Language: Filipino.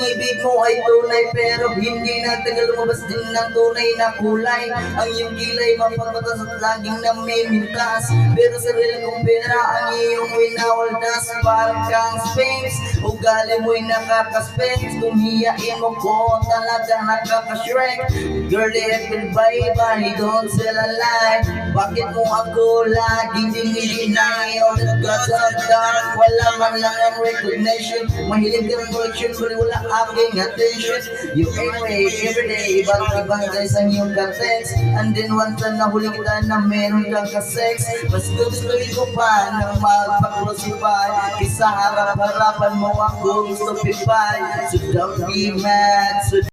pag-ibig mo ay tunay pero hindi na tagal lumabas din ng tunay na kulay. Ang iyong kilay mapagmatas at laging namimintas, pero sarili kong pera ang iyong winawaldas. Parang kang Sphinx, ugali mo'y nakaka-Sphinx. Kung hiyain mo ko talaga nakaka-shrek. Girlie, I feel bye-bye, don't tell a lie. Bakit mo ako laging dinideny? All the gods are dark, wala man lang ang recognition. Mahilig ka ng collection, pero wala aking attention. You anyway, everyday, ibang-ibang guys ang iyong ka-text. And then one time nahuli kita na meron kang ka-sex. Mas gustuin ko pa nang magpa-crucify. Kisa harap-harapan mo ako gusto pipay. So don't be mad, so